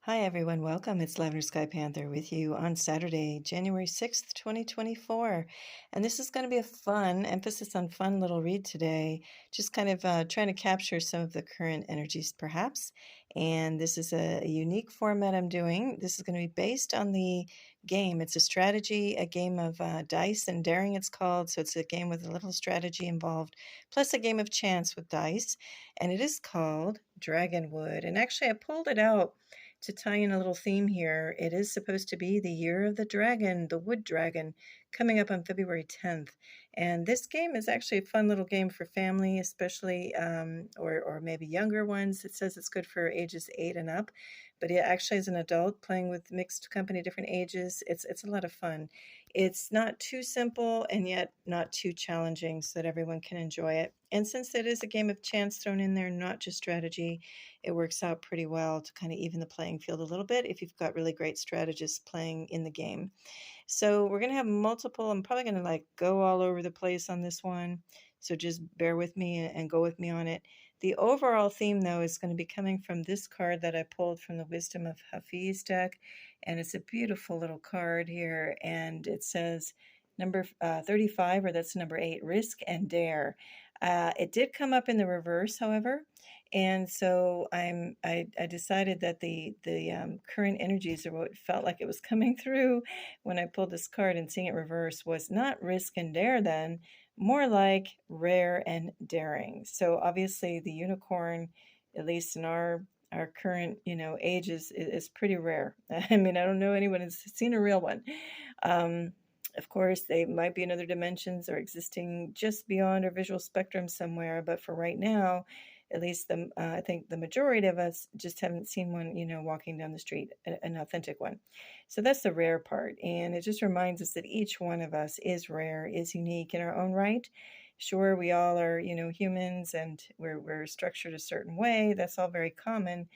Hi everyone, welcome. It's Lavender Sky Panther with you on Saturday, January 6th, 2024. And this is going to be a fun, emphasis on fun little read today, just kind of trying to capture some of the current energies perhaps. And this is a unique format I'm doing. This is going to be based on the game. It's a strategy, a game of dice and daring it's called. So it's a game with a little strategy involved, plus a game of chance with dice. And it is called Dragonwood. And actually I pulled it out to tie in a little theme here. It is supposed to be the year of the dragon, the wood dragon, coming up on February 10th. And this game is actually a fun little game for family, especially, or maybe younger ones. It says it's good for ages 8 and up. But it actually, as an adult, playing with mixed company, different ages, it's a lot of fun. It's not too simple and yet not too challenging so that everyone can enjoy it. And since it is a game of chance thrown in there, not just strategy, it works out pretty well to kind of even the playing field a little bit if you've got really great strategists playing in the game. So we're going to have multiple. I'm probably going to like go all over the place on this one. So just bear with me and go with me on it. The overall theme, though, is going to be coming from this card that I pulled from the Wisdom of Hafiz deck. And it's a beautiful little card here. And it says number 35, or that's number 8, Risk and Dare. It did come up in the reverse, however. And so I decided that the current energies, or what felt like it was coming through when I pulled this card and seeing it reverse, was not risk and dare then, more like rare and daring. So obviously the unicorn, at least in our current, age is pretty rare. I mean, I don't know anyone who's seen a real one. Of course, they might be in other dimensions or existing just beyond our visual spectrum somewhere, but for right now, at least I think the majority of us just haven't seen one, walking down the street, an authentic one. So that's the rare part. And it just reminds us that each one of us is rare, is unique in our own right. Sure, we all are, humans, and we're structured a certain way. That's all very common.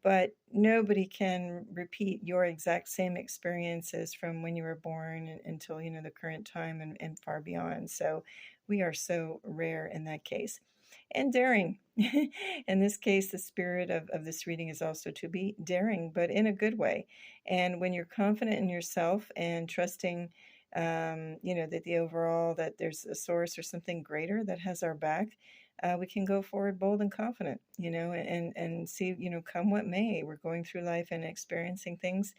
But nobody can repeat your exact same experiences from when you were born until, the current time and far beyond. So we are so rare in that case. And daring. In this case, the spirit of this reading is also to be daring, but in a good way. And when you're confident in yourself and trusting, that the overall, that there's a source or something greater that has our back, we can go forward bold and confident, and see, come what may. We're going through life and experiencing things,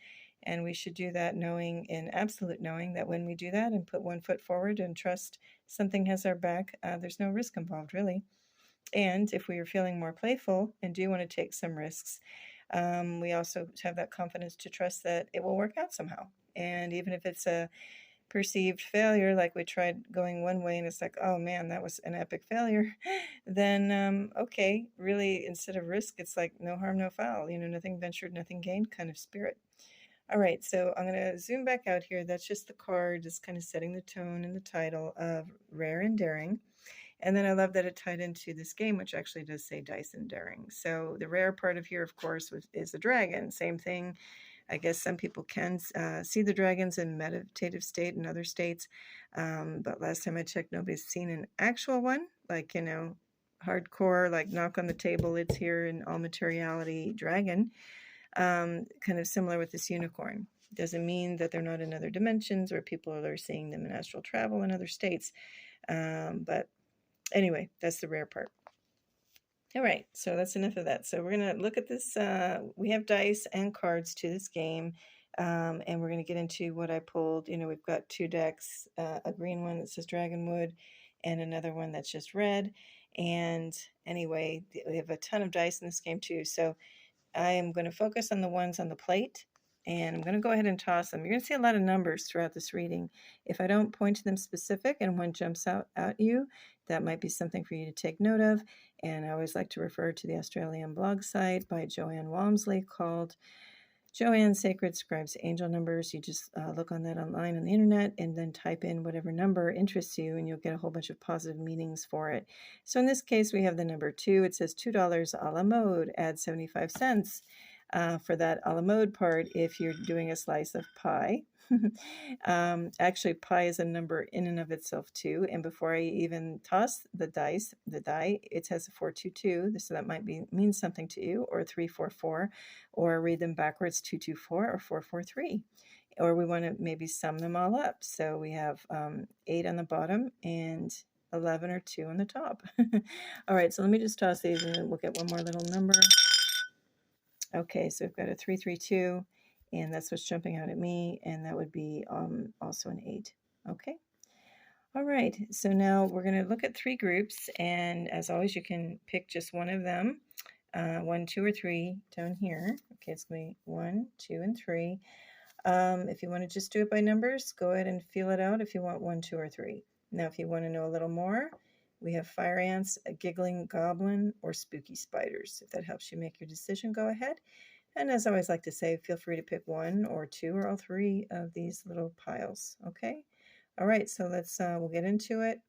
and we should do that knowing, in absolute knowing, that when we do that and put one foot forward and trust something has our back, there's no risk involved, really. And if we are feeling more playful and do want to take some risks, we also have that confidence to trust that it will work out somehow. And even if it's a perceived failure, like we tried going one way and it's like, oh man, that was an epic failure, then okay, really, instead of risk, it's like no harm, no foul, nothing ventured, nothing gained kind of spirit. All right, so I'm going to zoom back out here. That's just the card, just kind of setting the tone and the title of Rare and Daring. And then I love that it tied into this game, which actually does say dice and daring. So the rare part of here, of course, is the dragon. Same thing. I guess some people can see the dragons in meditative state in other states. But last time I checked, nobody's seen an actual one, like, hardcore, like knock on the table, it's here in all materiality dragon. Kind of similar with this unicorn. Doesn't mean that they're not in other dimensions or people are seeing them in astral travel in other states. But anyway, that's the rare part. All right, so that's enough of that. So we're going to look at this. We have dice and cards to this game, and we're going to get into what I pulled. We've got 2 decks, a green one that says Dragonwood and another one that's just red. And anyway, we have a ton of dice in this game too. So I am going to focus on the ones on the plate, and I'm going to go ahead and toss them. You're going to see a lot of numbers throughout this reading. If I don't point to them specific and one jumps out at you, that might be something for you to take note of. And I always like to refer to the Australian blog site by Joann Walmsley called Joann's Sacred Scribes Angel Numbers. You just look on that online on the internet and then type in whatever number interests you, and you'll get a whole bunch of positive meanings for it. So in this case, we have the number 2. It says $2 a la mode, add 75 cents. for that a la mode part if you're doing a slice of pie. Actually, pi is a number in and of itself too. And before I even toss the die, it has a 422. So that might mean something to you, or 344, or read them backwards 224 or 443. Or we want to maybe sum them all up. So we have 8 on the bottom and 11 or 2 on the top. All right, so let me just toss these and then we'll get one more little number. Okay, so we've got a 332, and that's what's jumping out at me, and that would be also an 8. Okay. All right, so now we're going to look at 3 groups, and as always, you can pick just one of them, 1, 2, or 3 down here. Okay, it's going to be 1, 2, and 3. If you want to just do it by numbers, go ahead and feel it out if you want 1, 2, or 3. Now, if you want to know a little more, we have fire ants, a giggling goblin, or spooky spiders. If that helps you make your decision, go ahead. And as I always like to say, feel free to pick 1 or 2 or all 3 of these little piles, okay? All right, so we'll get into it.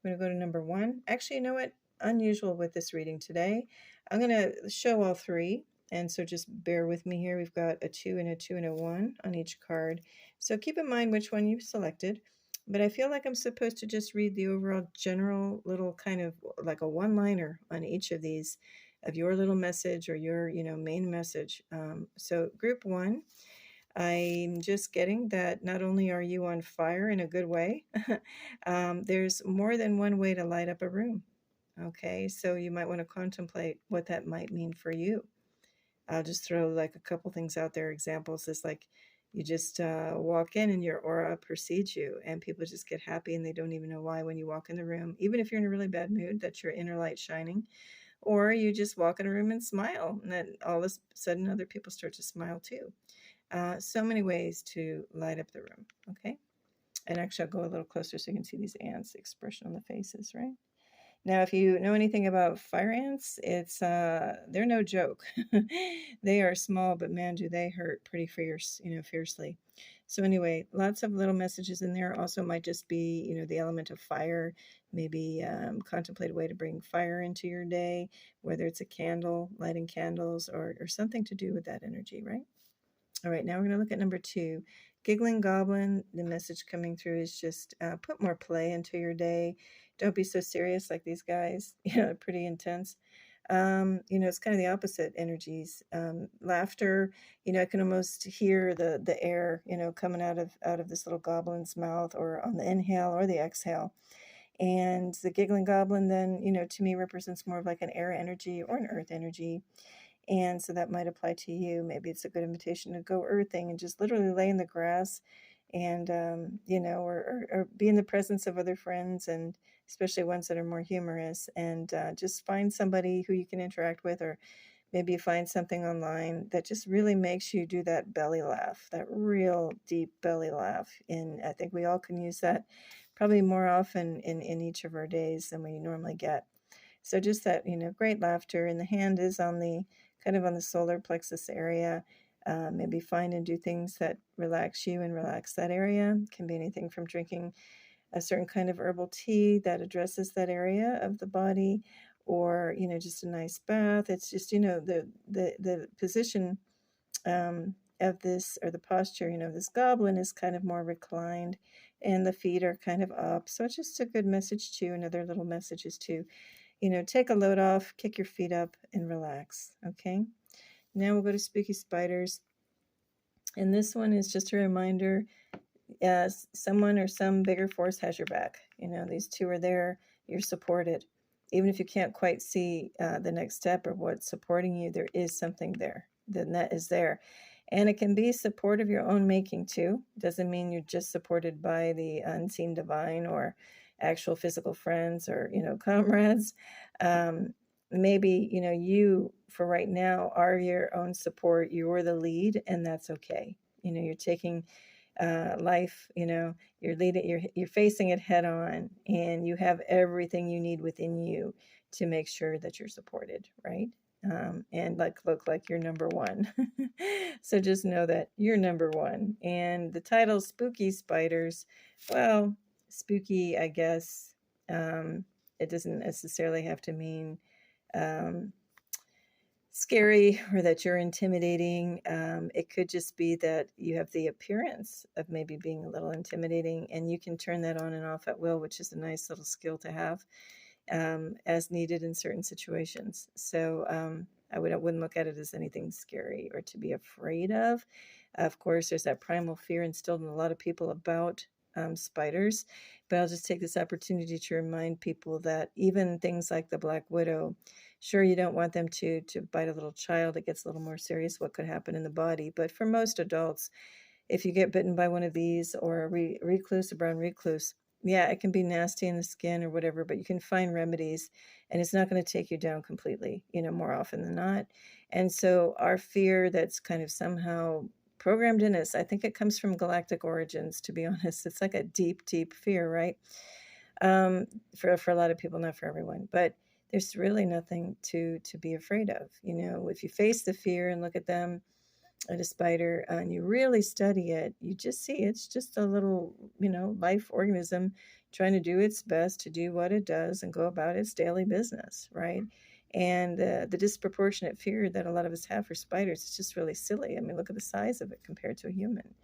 I'm going to go to number 1. Actually, you know what? Unusual with this reading today. I'm going to show all 3. And so just bear with me here. We've got a 2 and a 2 and a 1 on each card. So keep in mind which one you've selected. But I feel like I'm supposed to just read the overall general little kind of like a one-liner on each of these, of your little message or your, main message. So group 1, I'm just getting that not only are you on fire in a good way, there's more than one way to light up a room. Okay, so you might want to contemplate what that might mean for you. I'll just throw like a couple things out there. Examples is like you just walk in and your aura precedes you, and people just get happy and they don't even know why when you walk in the room, even if you're in a really bad mood, that's your inner light shining. Or you just walk in a room and smile, and then all of a sudden other people start to smile too. So many ways to light up the room, okay? And actually, I'll go a little closer so you can see these ants' expression on the faces, right? Now, if you know anything about fire ants, they're no joke. They are small, but man, do they hurt pretty fiercely. So anyway, lots of little messages in there. Also might just be, the element of fire. Maybe contemplate a way to bring fire into your day, whether it's a candle, lighting candles, or something to do with that energy, right? All right, now we're going to look at number 2. Giggling Goblin, the message coming through is just put more play into your day. Don't be so serious like these guys, pretty intense. It's kind of the opposite energies. Laughter, I can almost hear the air, coming out of this little goblin's mouth, or on the inhale or the exhale. And the giggling goblin then, to me represents more of like an air energy or an earth energy. And so that might apply to you. Maybe it's a good invitation to go earthing and just literally lay in the grass and, or be in the presence of other friends, and especially ones that are more humorous, and just find somebody who you can interact with, or maybe you find something online that just really makes you do that belly laugh, that real deep belly laugh. And I think we all can use that probably more often in each of our days than we normally get. So just that, great laughter. And the hand is on the kind of on the solar plexus area. Maybe find and do things that relax you and relax that area. It can be anything from drinking a certain kind of herbal tea that addresses that area of the body, or, just a nice bath. It's just, the position of this, or the posture, this goblin is kind of more reclined, and the feet are kind of up. So it's just a good message too, and other little messages too. Take a load off, kick your feet up, and relax, okay? Now we'll go to spooky spiders. And this one is just a reminder, someone or some bigger force has your back. These 2 are there, you're supported. Even if you can't quite see the next step or what's supporting you, there is something there. The net is there. And it can be support of your own making too. Doesn't mean you're just supported by the unseen divine or actual physical friends or, comrades. Maybe, you for right now are your own support. You're the lead, and that's okay. You're taking life, you're leading, you're facing it head on, and you have everything you need within you to make sure that you're supported, right? And look like you're number 1. So just know that you're number 1. And the title, Spooky Spiders, well, spooky, I guess, it doesn't necessarily have to mean scary or that you're intimidating. It could just be that you have the appearance of maybe being a little intimidating, and you can turn that on and off at will, which is a nice little skill to have as needed in certain situations. So I wouldn't look at it as anything scary or to be afraid of. Of course, there's that primal fear instilled in a lot of people about spiders, but I'll just take this opportunity to remind people that even things like the Black Widow, sure, you don't want them to bite a little child. It gets a little more serious what could happen in the body, but for most adults, if you get bitten by one of these, or a recluse, a brown recluse, yeah, it can be nasty in the skin or whatever, but you can find remedies, and it's not going to take you down completely, more often than not. And so our fear that's kind of somehow programmed in us, I think it comes from galactic origins, to be honest. It's like a deep, deep fear, right? For a lot of people, not for everyone, but there's really nothing to be afraid of. If you face the fear and look at them, at a spider, and you really study it, you just see it's just a little, life organism trying to do its best to do what it does and go about its daily business, right? And the disproportionate fear that a lot of us have for spiders is just really silly. I mean, look at the size of it compared to a human.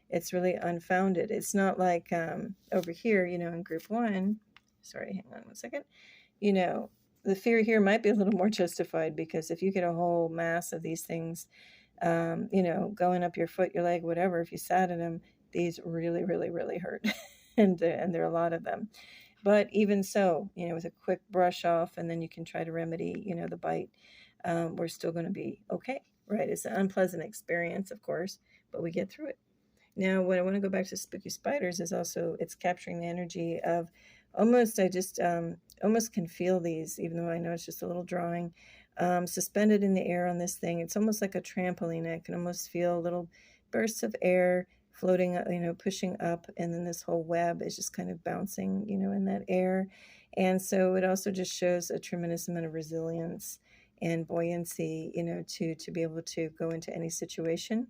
It's really unfounded. It's not like over here, in group one. Sorry, hang on one second. The fear here might be a little more justified, because if you get a whole mass of these things, going up your foot, your leg, whatever, if you sat in them, these really, really, really hurt. and there are a lot of them. But even so, with a quick brush off, and then you can try to remedy, the bite, we're still going to be okay, right? It's an unpleasant experience, of course, but we get through it. Now, what I want to go back to spooky spiders is also, it's capturing the energy of almost, I just almost can feel these, even though I know it's just a little drawing, suspended in the air on this thing. It's almost like a trampoline. I can almost feel little bursts of air floating, pushing up, and then this whole web is just kind of bouncing, in that air. And so it also just shows a tremendous amount of resilience and buoyancy, to be able to go into any situation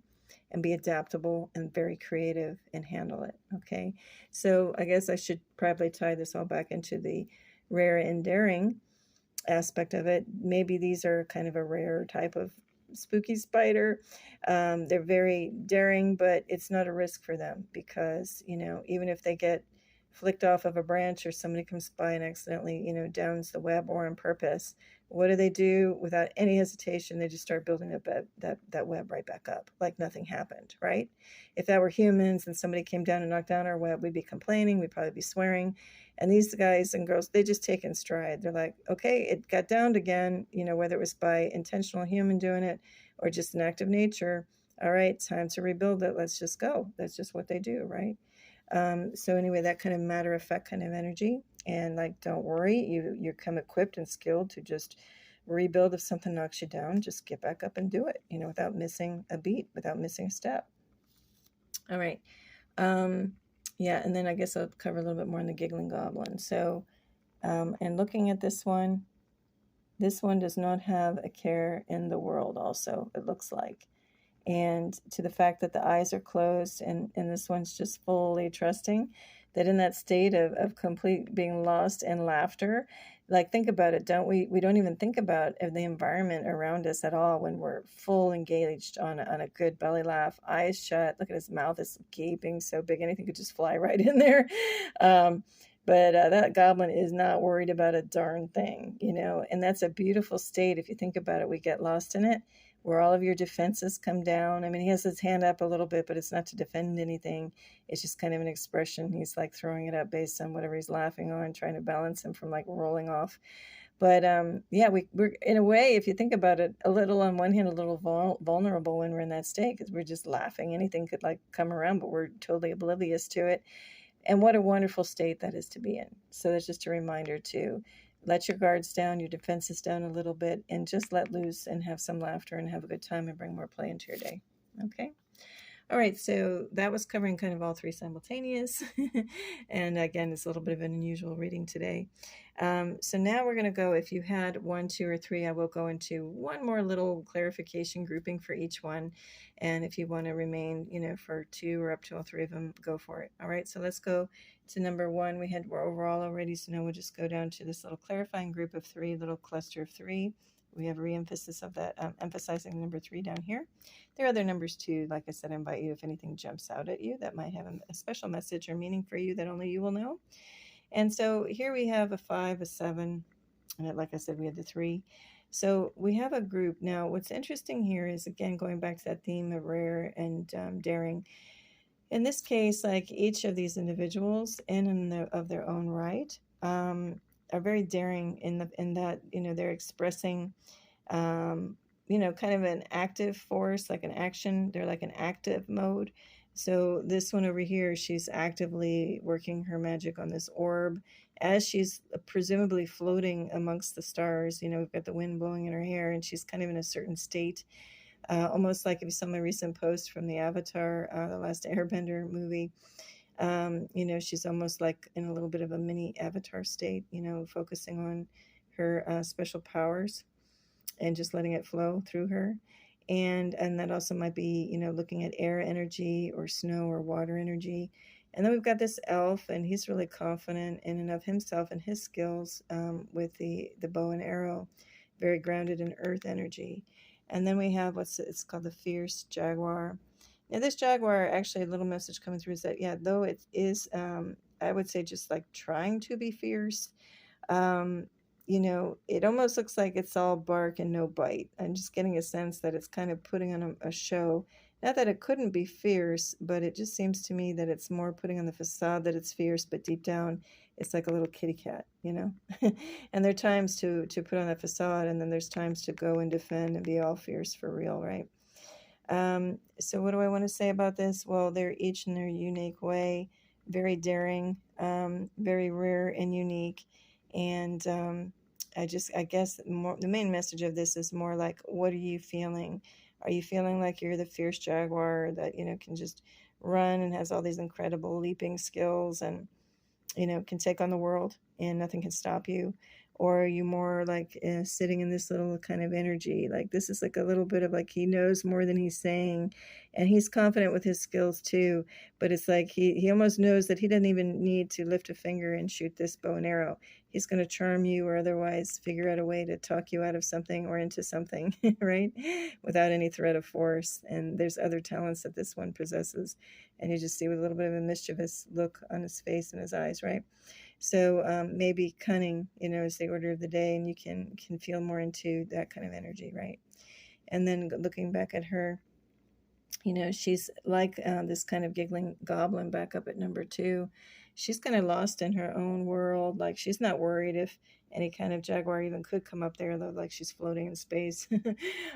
and be adaptable and very creative and handle it. Okay. So I guess I should probably tie this all back into the rare and daring aspect of it. Maybe these are kind of a rare type of spooky spider. They're very daring, but it's not a risk for them, because, even if they get flicked off of a branch, or somebody comes by and accidentally, downs the web, or on purpose, what do? Without any hesitation, they just start building up that web right back up, like nothing happened, right? If that were humans and somebody came down and knocked down our web, we'd be complaining, we'd probably be swearing. And these guys and girls, they just take in stride. They're like, okay, it got downed again, whether it was by intentional human doing it or just an act of nature. All right, time to rebuild it. Let's just go. That's just what they do, right? So anyway, that kind of matter of fact kind of energy. And like, don't worry, you come equipped and skilled to just rebuild. If something knocks you down, just get back up and do it, without missing a beat, without missing a step. All right. Yeah, and then I guess I'll cover a little bit more on the Giggling Goblin. So, and looking at this one does not have a care in the world also, it looks like. And to the fact that the eyes are closed, and this one's just fully trusting that in that state of complete being lost in laughter. Like, think about it, don't we? We don't even think about the environment around us at all when we're full engaged on a good belly laugh, eyes shut. Look at his mouth is gaping so big, anything could just fly right in there. But that goblin is not worried about a darn thing, and that's a beautiful state. If you think about it, we get lost in it, where all of your defenses come down. I mean, he has his hand up a little bit, but it's not to defend anything. It's just kind of an expression. He's like throwing it up based on whatever he's laughing on, trying to balance him from like rolling off. But yeah, we're in a way, if you think about it, a little on one hand, a little vulnerable when we're in that state, because we're just laughing. Anything could like come around, but we're totally oblivious to it. And what a wonderful state that is to be in. So that's just a reminder to let your guards down, your defenses down a little bit, and just let loose and have some laughter and have a good time and bring more play into your day. Okay. All right. So that was covering kind of all three simultaneous. And again, it's a little bit of an unusual reading today. So now we're going to go, if you had 1, 2, or 3, I will go into one more little clarification grouping for each one. And if you want to remain, for 2 or up to all 3 of them, go for it. All right. So let's go to number 1. We're overall already. So now we'll just go down to this little clarifying group of 3, little cluster of 3. we have a re-emphasis of that, emphasizing number 3 down here. There are other numbers too. Like I said, I invite you, if anything jumps out at you that might have a special message or meaning for you that only you will know. And so here we have a 5, a 7, and like I said, we had the 3. So we have a group. Now, what's interesting here is, again, going back to that theme of rare and daring. In this case, like each of these individuals, of their own right, are very daring in that they're expressing kind of an active force, like an action. They're like an active mode. So this one over here, she's actively working her magic on this orb as she's presumably floating amongst the stars. We've got the wind blowing in her hair, and she's kind of in a certain state. Almost like if you saw my recent post from the Avatar, the last Airbender movie, she's almost like in a little bit of a mini Avatar state, focusing on her special powers and just letting it flow through her. And that also might be, looking at air energy or snow or water energy. And then we've got this elf, and he's really confident in and of himself and his skills with the bow and arrow, very grounded in earth energy. And then we have it's called the fierce jaguar. Now this jaguar, actually, a little message coming through is that, yeah, though it is, I would say, just like trying to be fierce, it almost looks like it's all bark and no bite. I'm just getting a sense that it's kind of putting on a show. Not that it couldn't be fierce, but it just seems to me that it's more putting on the facade that it's fierce, but deep down, it's like a little kitty cat, And there are times to put on that facade, and then there's times to go and defend and be all fierce for real, right? So what do I want to say about this? Well, they're each in their unique way, very daring, very rare and unique. And I guess the main message of this is more like, what are you feeling? Are you feeling like you're the fierce jaguar that, can just run and has all these incredible leaping skills and, can take on the world and nothing can stop you? Or are you more like sitting in this little kind of energy? Like this is like a little bit of like he knows more than he's saying, and he's confident with his skills too. But it's like he almost knows that he doesn't even need to lift a finger and shoot this bow and arrow. He's going to charm you or otherwise figure out a way to talk you out of something or into something, right? Without any threat of force. And there's other talents that this one possesses. And you just see with a little bit of a mischievous look on his face and his eyes, right? So maybe cunning, is the order of the day, and you can feel more into that kind of energy, right? And then looking back at her, she's like this kind of giggling goblin back up at number 2. She's kind of lost in her own world. Like she's not worried if any kind of jaguar even could come up there, though, like she's floating in space.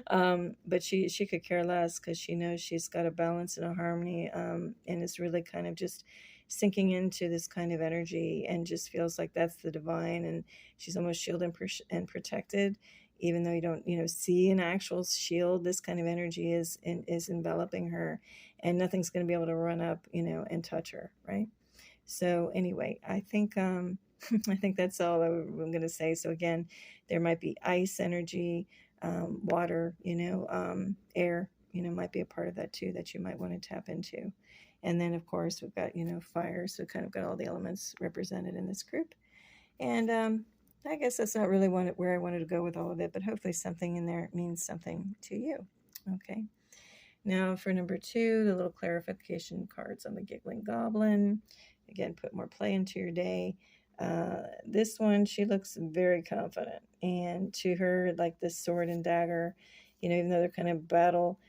But she could care less because she knows she's got a balance and a harmony, and is really kind of just sinking into this kind of energy and just feels like that's the divine, and she's almost shielded and protected, even though you don't see an actual shield. This kind of energy is enveloping her, and nothing's going to be able to run up and touch her, right? So anyway, I think I think that's all I'm going to say. So again, there might be ice energy, water, air, might be a part of that too that you might want to tap into. And then, of course, we've got, fire. So kind of got all the elements represented in this group. And I guess that's not really where I wanted to go with all of it, but hopefully something in there means something to you. Okay. Now for number 2, the little clarification cards on the Giggling Goblin. Again, put more play into your day. This one, she looks very confident. And to her, like this sword and dagger, even though they're kind of battle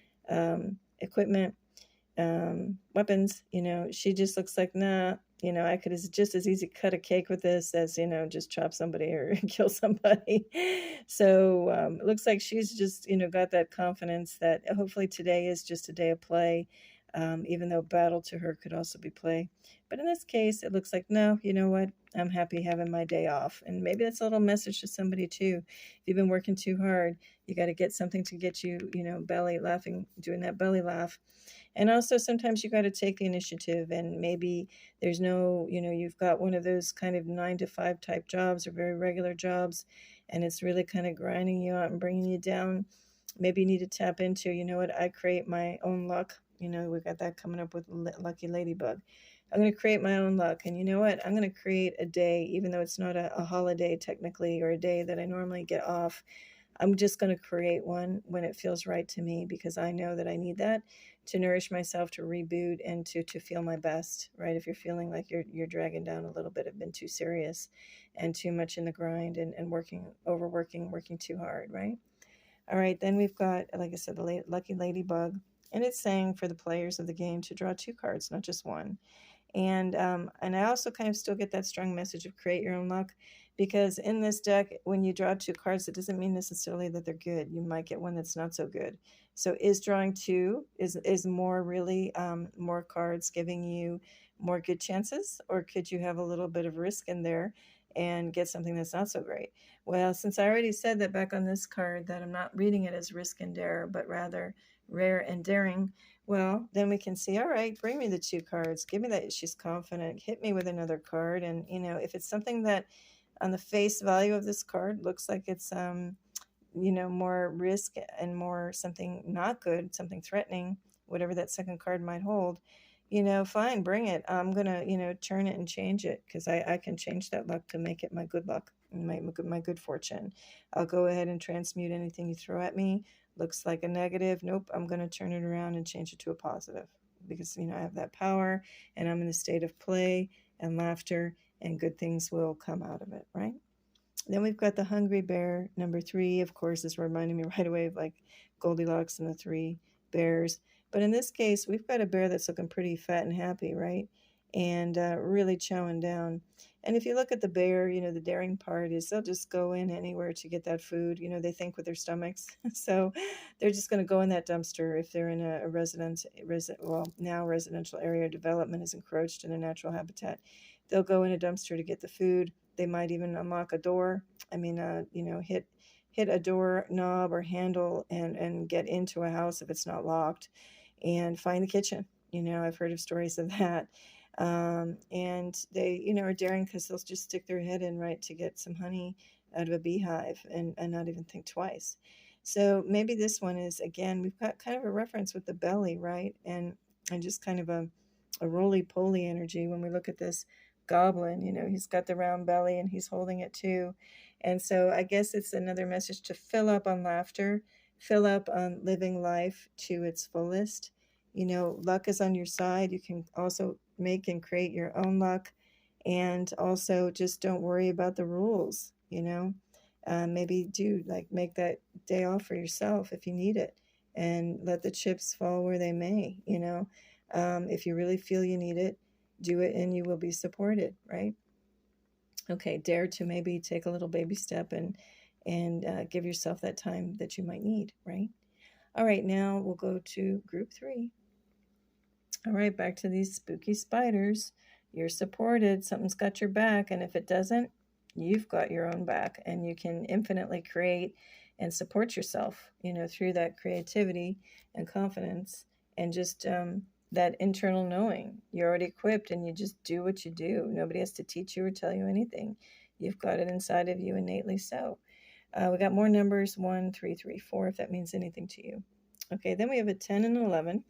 equipment, weapons, she just looks like, nah, I could just as easy cut a cake with this as, just chop somebody or kill somebody. So it looks like she's just, got that confidence that hopefully today is just a day of play, even though battle to her could also be play. But in this case, it looks like, no, you know what? I'm happy having my day off. And maybe that's a little message to somebody too. If you've been working too hard, you got to get something to get you, belly laughing, doing that belly laugh. And also sometimes you got to take the initiative, and maybe there's no, you've got one of those kind of 9-to-5 type jobs or very regular jobs, and it's really kind of grinding you out and bringing you down. Maybe you need to tap into, I create my own luck. We've got that coming up with Lucky Ladybug. I'm going to create my own luck. And I'm going to create a day, even though it's not a holiday technically, or a day that I normally get off. I'm just going to create one when it feels right to me, because I know that I need that to nourish myself, to reboot, and to feel my best, right? If you're feeling like you're dragging down a little bit, have been too serious and too much in the grind, and working too hard, right? All right, then we've got, like I said, the Lucky Ladybug, and it's saying for the players of the game to draw 2 cards, not just one. And I also kind of still get that strong message of create your own luck, because in this deck, when you draw 2 cards, it doesn't mean necessarily that they're good. You might get one that's not so good. So is drawing 2 is more really more cards giving you more good chances, or could you have a little bit of risk in there and get something that's not so great? Well, since I already said that back on this card that I'm not reading it as risk and dare, but rather rare and daring, well, then we can see, all right, bring me the 2 cards. Give me that she's confident. Hit me with another card. And, if it's something that on the face value of this card looks like it's, more risk and more something not good, something threatening, whatever that second card might hold, fine, bring it. I'm going to, turn it and change it, because I can change that luck to make it my good luck, my good fortune. I'll go ahead and transmute anything you throw at me. Looks like a negative. Nope, I'm going to turn it around and change it to a positive, because, I have that power, and I'm in a state of play and laughter, and good things will come out of it, right? Then we've got the Hungry Bear, number 3, of course, is reminding me right away of like Goldilocks and the 3 bears. But in this case, we've got a bear that's looking pretty fat and happy, right? And really chowing down. And if you look at the bear, the daring part is they'll just go in anywhere to get that food. They think with their stomachs. So they're just going to go in that dumpster if they're in a now residential area. Development is encroached in a natural habitat. They'll go in a dumpster to get the food. They might even unlock a door. Hit a door knob or handle and get into a house if it's not locked, and find the kitchen. I've heard of stories of that. And they, are daring because they'll just stick their head in, right, to get some honey out of a beehive and not even think twice. So maybe this one is, again, we've got kind of a reference with the belly, right? And just kind of a roly-poly energy when we look at this Goblin. He's got the round belly and he's holding it too. And so I guess it's another message to fill up on laughter, fill up on living life to its fullest. Luck is on your side. You can also make and create your own luck. And also just don't worry about the rules. Maybe do make that day off for yourself if you need it, and let the chips fall where they may. If you really feel you need it, do it and you will be supported, right? Okay, dare to maybe take a little baby step and give yourself that time that you might need, right? All right, now we'll go to group 3. All right, back to these spooky spiders. You're supported. Something's got your back, and if it doesn't, you've got your own back, and you can infinitely create and support yourself, through that creativity and confidence, and just that internal knowing. You're already equipped, and you just do what you do. Nobody has to teach you or tell you anything. You've got it inside of you innately so. We got more numbers, 1, 3, 3, 4, if that means anything to you. Okay, then we have a 10 and 11.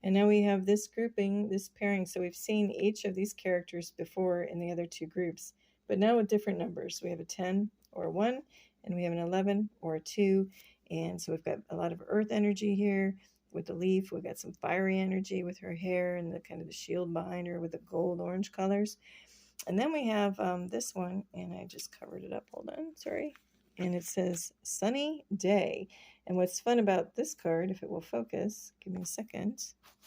And now we have this grouping, this pairing. So we've seen each of these characters before in the other 2 groups, but now with different numbers. We have a 10 or a 1, and we have an 11 or a 2. And so we've got a lot of earth energy here with the leaf. We've got some fiery energy with her hair and the kind of the shield behind her with the gold orange colors. And then we have this one, and I just covered it up. Hold on, sorry. And it says sunny day. And what's fun about this card, if it will focus, give me a second.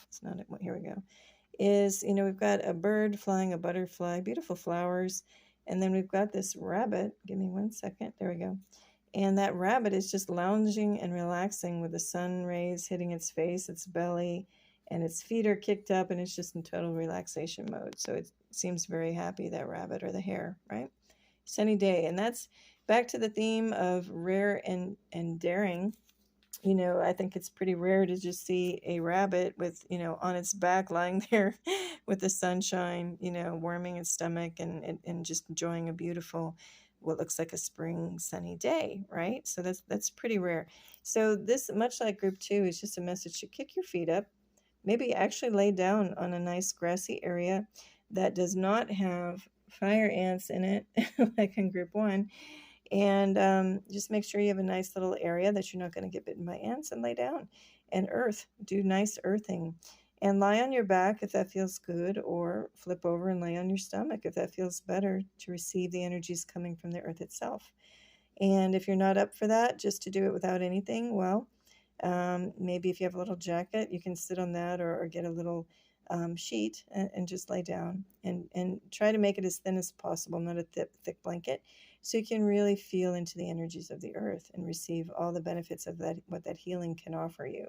It's not, here we go. Is, we've got a bird flying, a butterfly, beautiful flowers. And then we've got this rabbit. Give me 1 second. There we go. And that rabbit is just lounging and relaxing with the sun rays hitting its face, its belly, and its feet are kicked up, and it's just in total relaxation mode. So it seems very happy, that rabbit, or the hare, right? Sunny day. And that's back to the theme of rare and daring. I think it's pretty rare to just see a rabbit with, on its back lying there with the sunshine, warming its stomach and just enjoying a beautiful, what looks like a spring sunny day, right? So that's pretty rare. So this, much like group 2, is just a message to kick your feet up, maybe actually lay down on a nice grassy area that does not have fire ants in it, like in group 1, And just make sure you have a nice little area that you're not going to get bitten by ants, and lay down and earth. Do nice earthing. And lie on your back if that feels good, or flip over and lay on your stomach if that feels better to receive the energies coming from the earth itself. And if you're not up for that, just to do it without anything, well, maybe if you have a little jacket, you can sit on that, or get a little sheet, and just lay down, and try to make it as thin as possible, not a thick blanket, so you can really feel into the energies of the earth and receive all the benefits of that, what that healing can offer you.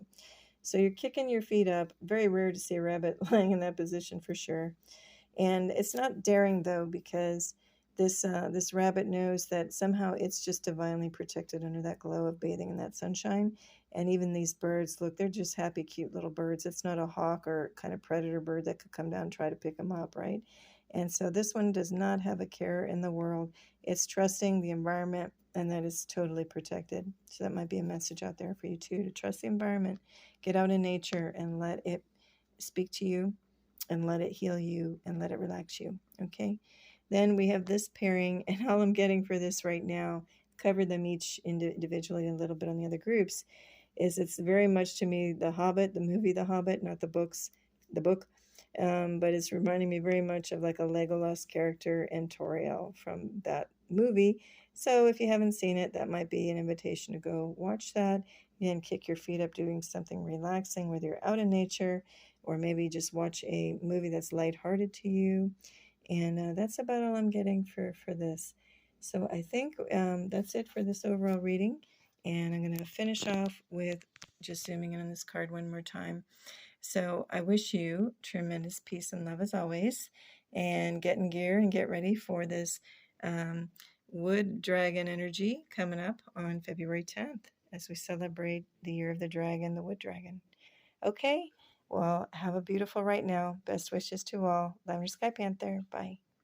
So you're kicking your feet up. Very rare to see a rabbit lying in that position for sure. And it's not daring though, because this rabbit knows that somehow it's just divinely protected under that glow of bathing in that sunshine. And even these birds, look, they're just happy, cute little birds. It's not a hawk or kind of predator bird that could come down and try to pick them up, right? And so this one does not have a care in the world. It's trusting the environment, and that is totally protected. So that might be a message out there for you too, to trust the environment. Get out in nature and let it speak to you, and let it heal you, and let it relax you. Okay. Then we have this pairing, and all I'm getting for this right now, cover them each individually a little bit on the other groups, is it's very much to me The Hobbit, the movie The Hobbit, not the book, but it's reminding me very much of like a Legolas character and Toriel from that movie. So if you haven't seen it, that might be an invitation to go watch that and kick your feet up doing something relaxing, whether you're out in nature, or maybe just watch a movie that's lighthearted to you. And that's about all I'm getting for this. So I think that's it for this overall reading. And I'm going to finish off with just zooming in on this card one more time. So I wish you tremendous peace and love as always. And get in gear and get ready for this wood dragon energy coming up on February 10th as we celebrate the year of the dragon, the wood dragon. Okay, well, have a beautiful right now. Best wishes to all. Lavender Sky Panther. Bye.